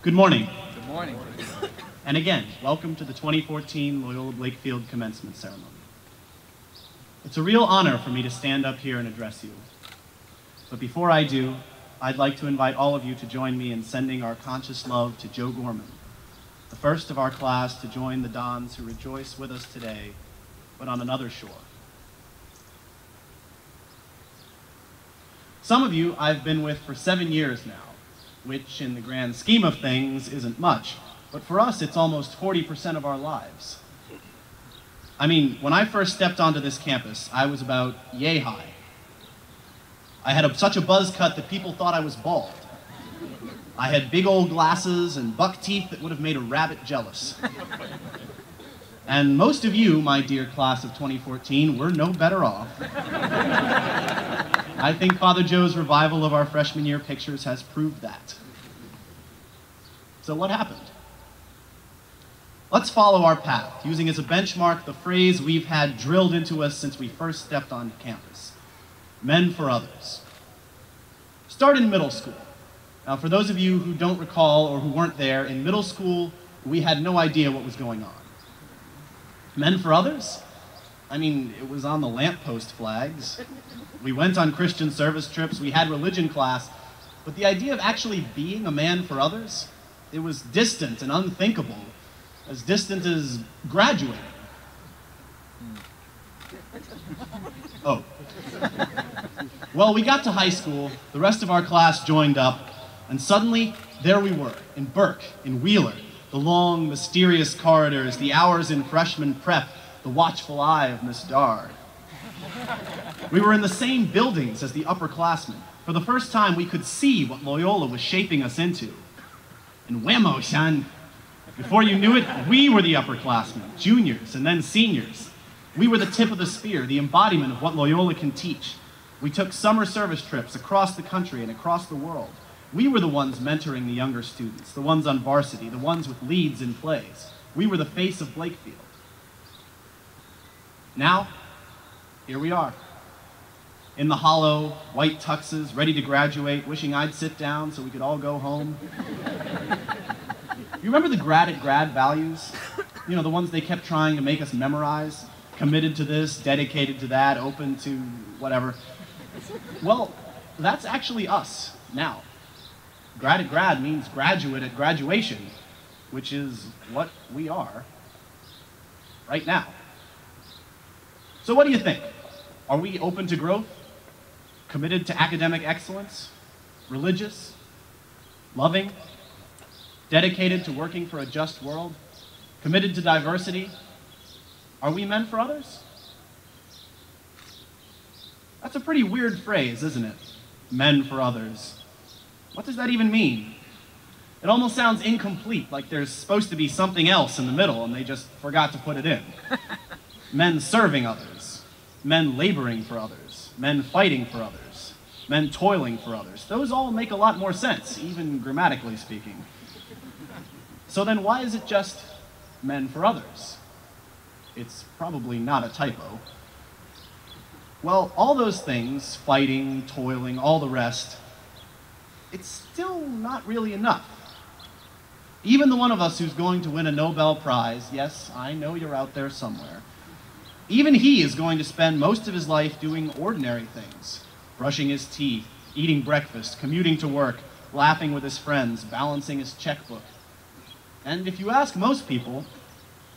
Good morning. Good morning. And again, welcome to the 2014 Loyola Blakefield Commencement Ceremony. It's a real honor for me to stand up here and address you. But before I do, I'd like to invite all of you to join me in sending our conscious love to Joe Gorman, the first of our class to join the Dons who rejoice with us today, but on another shore. Some of you I've been with for 7 years now, which in the grand scheme of things isn't much, but for us it's almost 40% of our lives. I mean, when I first stepped onto this campus, I was about yay high. I had such a buzz cut that people thought I was bald. I had big old glasses and buck teeth that would have made a rabbit jealous. And most of you, my dear class of 2014, were no better off. I think Father Joe's revival of our freshman year pictures has proved that. So what happened? Let's follow our path, using as a benchmark the phrase we've had drilled into us since we first stepped on campus. Men for others. Start in middle school. Now, for those of you who don't recall or who weren't there, in middle school, we had no idea what was going on. Men for others? I mean, it was on the lamppost flags. We went on Christian service trips, we had religion class, but the idea of actually being a man for others, it was distant and unthinkable, as distant as graduating. Oh. Well, we got to high school, the rest of our class joined up, and suddenly, there we were, in Burke, in Wheeler, the long, mysterious corridors, the hours in freshman prep, the watchful eye of Miss Dard. We were in the same buildings as the upperclassmen. For the first time, we could see what Loyola was shaping us into. And whammo, son, before you knew it, we were the upperclassmen, juniors, and then seniors. We were the tip of the spear, the embodiment of what Loyola can teach. We took summer service trips across the country and across the world. We were the ones mentoring the younger students, the ones on varsity, the ones with leads in plays. We were the face of Blakefield. Now, here we are. In the hollow, white tuxes, ready to graduate, wishing I'd sit down so we could all go home. You remember the grad values? You know, the ones they kept trying to make us memorize? Committed to this, dedicated to that, open to whatever. Well, that's actually us now. Grad means graduate at graduation, which is what we are right now. So what do you think? Are we open to growth? Committed to academic excellence? Religious? Loving? Dedicated to working for a just world? Committed to diversity? Are we men for others? That's a pretty weird phrase, isn't it? Men for others. What does that even mean? It almost sounds incomplete, like there's supposed to be something else in the middle and they just forgot to put it in. Men serving others. Men laboring for others. Men fighting for others. Men toiling for others. Those all make a lot more sense, even grammatically speaking. So then why is it just men for others? It's probably not a typo. Well, all those things, fighting, toiling, all the rest, it's still not really enough. Even the one of us who's going to win a Nobel Prize, yes, I know you're out there somewhere, even he is going to spend most of his life doing ordinary things. Brushing his teeth, eating breakfast, commuting to work, laughing with his friends, balancing his checkbook. And if you ask most people,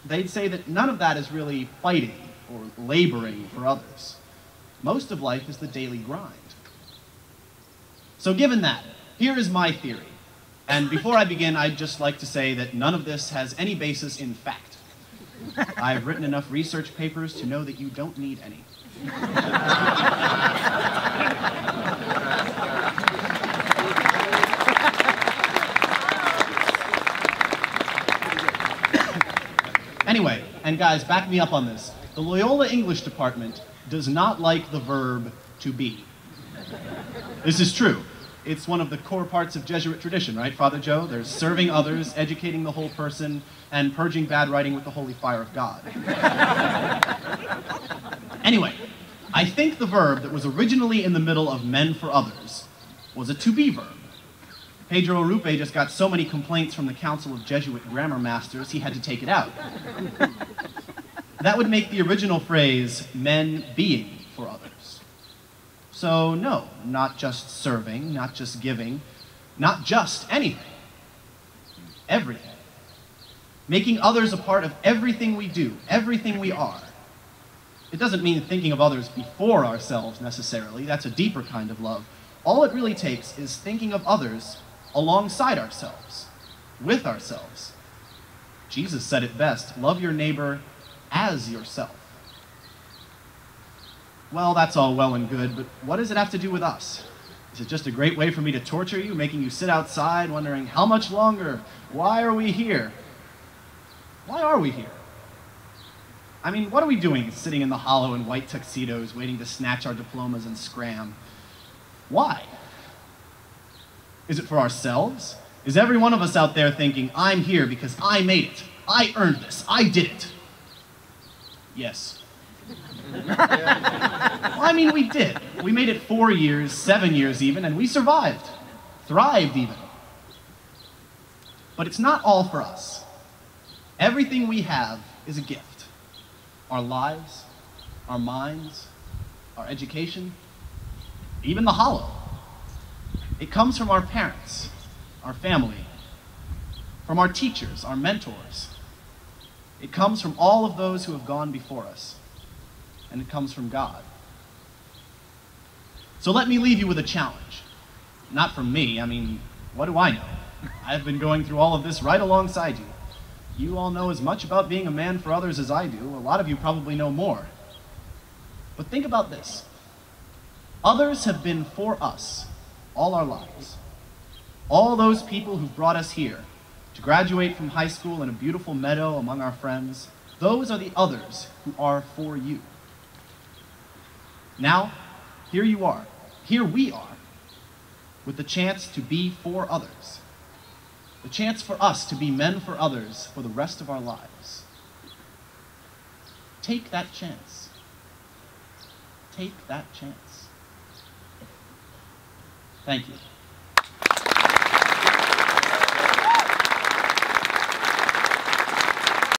they'd say that none of that is really fighting or laboring for others. Most of life is the daily grind. So given that, here is my theory. And before I begin, I'd just like to say that none of this has any basis in fact. I've written enough research papers to know that you don't need any. Anyway, and guys, back me up on this. The Loyola English department does not like the verb to be. This is true. It's one of the core parts of Jesuit tradition, right, Father Joe? There's serving others, educating the whole person, and purging bad writing with the holy fire of God. Anyway, I think the verb that was originally in the middle of men for others was a to be verb. Pedro Arrupe just got so many complaints from the Council of Jesuit Grammar Masters, he had to take it out. That would make the original phrase, men being for others. So no, not just serving, not just giving, not just anything. Everything. Making others a part of everything we do, everything we are. It doesn't mean thinking of others before ourselves necessarily. That's a deeper kind of love. All it really takes is thinking of others alongside ourselves, with ourselves. Jesus said it best, love your neighbor as yourself. Well, that's all well and good, but what does it have to do with us? Is it just a great way for me to torture you, making you sit outside, wondering, how much longer? Why are we here? Why are we here? I mean, what are we doing sitting in the hollow in white tuxedos, waiting to snatch our diplomas and scram? Why? Is it for ourselves? Is every one of us out there thinking, I'm here because I made it, I earned this, I did it? Yes. Well, I mean, we did. We made it 4 years, 7 years even, and we survived. Thrived even. But it's not all for us. Everything we have is a gift. Our lives, our minds, our education, even the hollow. It comes from our parents, our family, from our teachers, our mentors. It comes from all of those who have gone before us. And it comes from God. So let me leave you with a challenge. Not from me, I mean, what do I know? I've been going through all of this right alongside you. You all know as much about being a man for others as I do. A lot of you probably know more. But think about this. Others have been for us all our lives. All those people who've brought us here to graduate from high school in a beautiful meadow among our friends, those are the others who are for you. Now, here you are, here we are, with the chance to be for others. The chance for us to be men for others for the rest of our lives. Take that chance. Take that chance. Thank you.